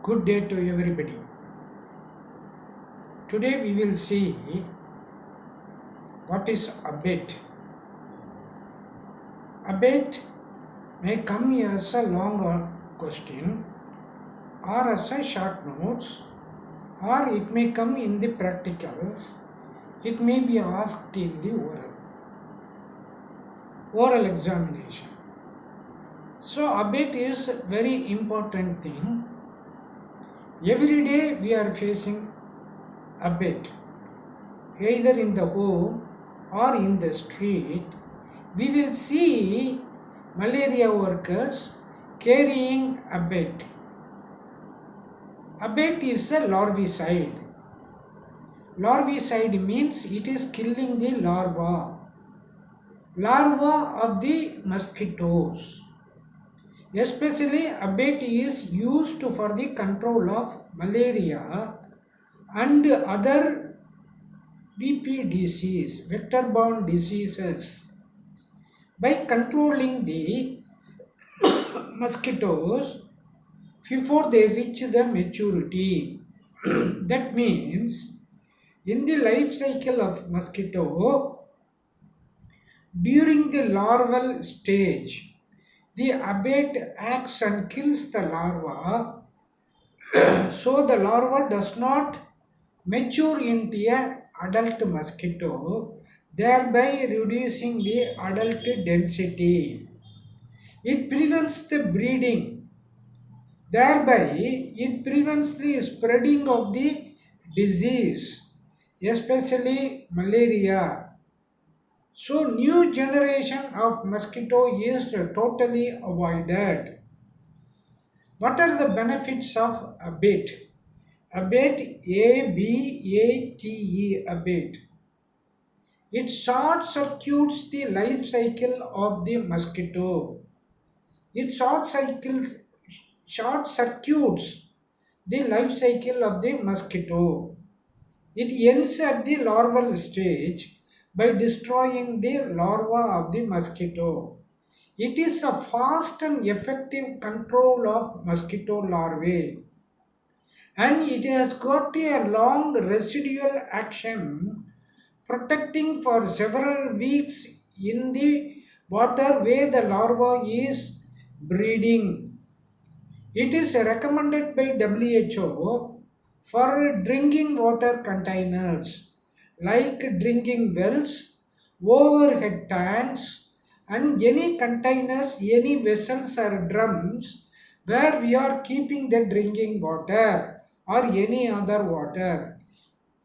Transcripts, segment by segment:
Good day to everybody. Today we will see what is abate. Abate may come as a longer question or as a short notes, or it may come in the practicals. It may be asked in the oral examination. So abate is a very important thing. Every day we are facing abate, either in the home or in the street. We will see malaria workers carrying abate. Abate is a larvicide. Larvicide means it is killing the larva of the mosquitoes. Especially abate is used for the control of malaria and other BP disease, vector-borne diseases. By controlling the mosquitoes before they reach the maturity. That means in the life cycle of mosquito, during the larval stage, the abate acts and kills the larva, so the larva does not mature into a adult mosquito, thereby reducing the adult density. It prevents the breeding. Thereby, it prevents the spreading of the disease, especially malaria. So, new generation of mosquito is totally avoided. What are the benefits of abate? Abate, A-B-A-T-E, abate. It short circuits the life cycle of the mosquito. It short circuits the life cycle of the mosquito. It ends at the larval stage by destroying the larva of the mosquito. It is a fast and effective control of mosquito larvae, and it has got a long residual action, protecting for several weeks in the water where the larva is breeding. It is recommended by WHO for drinking water containers like drinking wells, overhead tanks, and any containers, any vessels or drums where we are keeping the drinking water or any other water.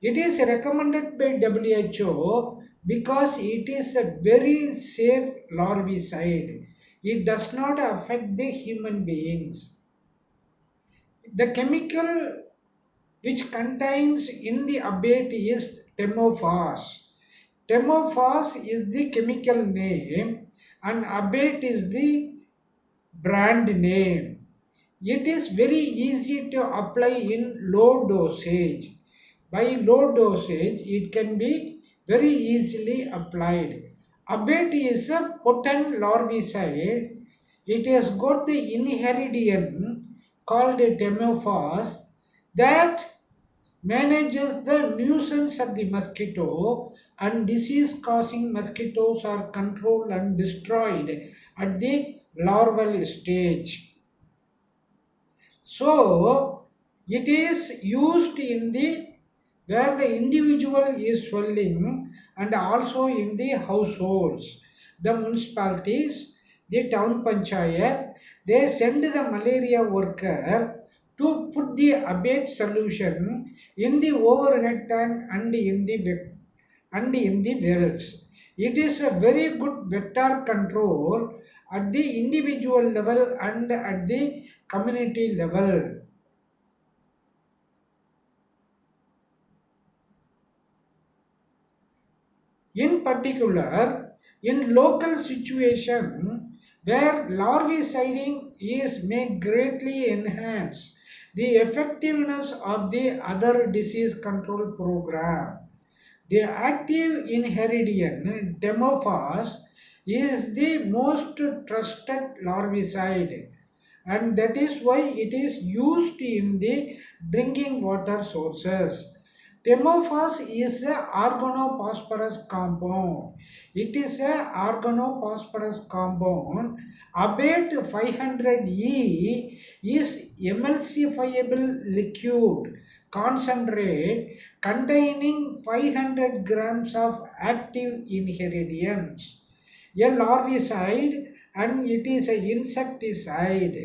It is recommended by WHO because it is a very safe larvicide. It does not affect the human beings. The chemical which contains in the abate is Temophos. Temophos is the chemical name and abate is the brand name. It is very easy to apply in low dosage. By low dosage, it can be very easily applied. Abate is a potent larvicide. It has got the inheridian called Temophos that manages the nuisance of the mosquito, and disease causing mosquitoes are controlled and destroyed at the larval stage. So it is used in the where the individual is swelling, and also in the households, the municipalities, the town panchayat, they send the malaria worker to put the abate solution in the overhead tank and in the wells. It is a very good vector control at the individual level and at the community level. In particular, in local situation where larviciding is may greatly enhance the effectiveness of the other disease control program. The active inheridian Demophos is the most trusted larvicide, and that is why it is used in the drinking water sources. Temophos is a organophosphorus compound. It is a organophosphorus compound. Abate 500E is emulsifiable liquid concentrate containing 500 grams of active ingredients. A larvicide and it is an insecticide.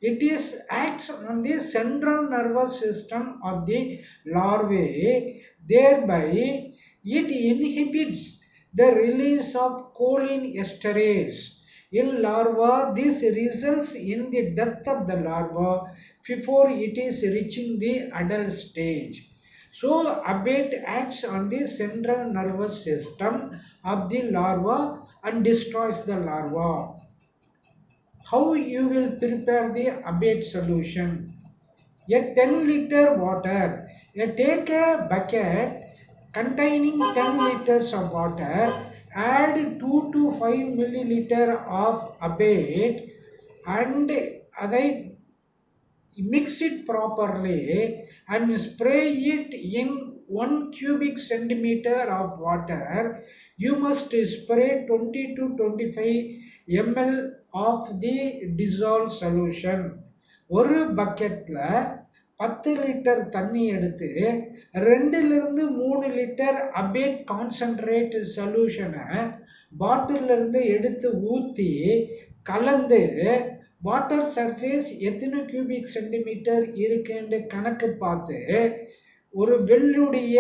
It is acts on the central nervous system of the larvae, thereby it inhibits the release of choline esterase. In larva, this results in the death of the larva before it is reaching the adult stage. So, abate acts on the central nervous system of the larva and destroys the larva. How you will prepare the abate solution? A 10-liter water. Take a bucket containing 10 liters of water. Add 2 to 5 milliliter of abate and அதை mix it properly and spray it in 1 cubic centimeter of water. You must spray 20 to 25 ml of the dissolved solution. ஒரு பக்கெட்ல 10 litre தண்ணி எடுத்து 2லிருந்து 3 litre abet concentrate சொல்யூஷனை பாட்டில் இருந்து எடுத்து ஊற்றி கலந்து வாட்டர் சர்ஃபேஸ் எத்தனை கியூபிக் சென்டிமீட்டர் இருக்குன்னு கணக்கு பார்த்து ஒரு வெள்ளுடைய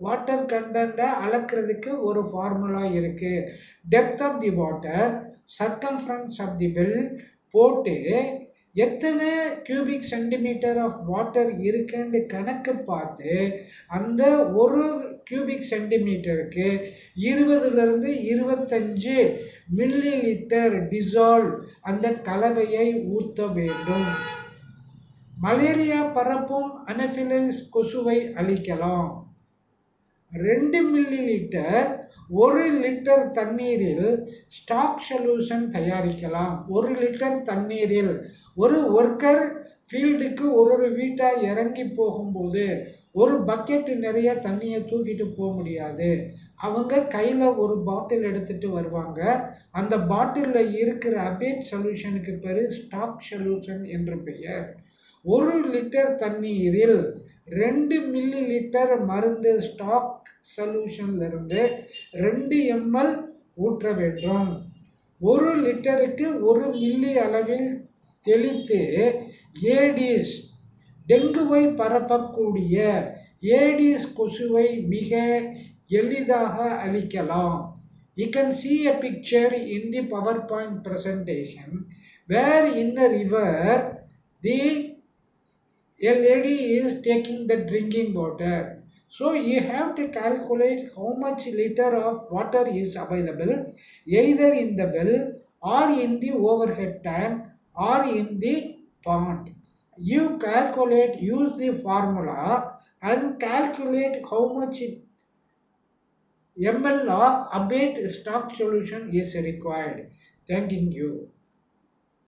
வாட்டர் கண்டென்ட்டை அளக்கிறதுக்கு ஒரு ஃபார்முலா இருக்கு. Depth of the water, circumference of the well போட்டு எத்தனை கியூபிக் சென்டிமீட்டர் ஆஃப் வாட்டர் இருக்குன்னு கணக்கு பார்த்து அந்த ஒரு கியூபிக் சென்டிமீட்டருக்கு 20லிருந்து 25 மில்லி லிட்டர் டிசால்வ் அந்த கலவையை ஊற்ற வேண்டும். மலேரியா பரப்பும் அனஃபிலிஸ் கொசுவை அழிக்கலாம். 2 மில்லி லிட்டர் 1 லிட்டர் தண்ணீரில் ஸ்டாக் சொல்யூஷன் தயாரிக்கலாம். 1 லிட்டர் தண்ணீரில் ஒரு ஒர்க்கர் ஃபீல்டுக்கு ஒரு வீட்டா இறங்கி போகும்போது ஒரு பக்கெட் நிறைய தண்ணியை தூக்கிட்டு போக முடியாது. அவங்க கையில் ஒரு பாட்டில் எடுத்துட்டு வருவாங்க. அந்த பாட்டிலில் இருக்கிற அபேட் சொல்யூஷனுக்கு பேர் ஸ்டாக் சொல்யூஷன் என்று பெயர். 1 லிட்டர் தண்ணீரில் 2 மில்லி லிட்டர் மருந்து ஸ்டாக் சொல்யூஷன்லேருந்து 2 ml ஊற்ற வேண்டும். 1 லிட்டருக்கு 1 மில்லி அளவில் தெளித்து ஏடிஸ் டெங்குவை பரப்பக்கூடிய ஏடிஸ் கொசுவை மிக எளிதாக அழிக்கலாம். You can see a picture in the PowerPoint presentation where in a river a lady is taking the drinking water. So you have to calculate how much liter of water is available either in the well or in the overhead tank or in the pond. You calculate, use the formula and calculate how much ml of abate stock solution is required. Thanking you.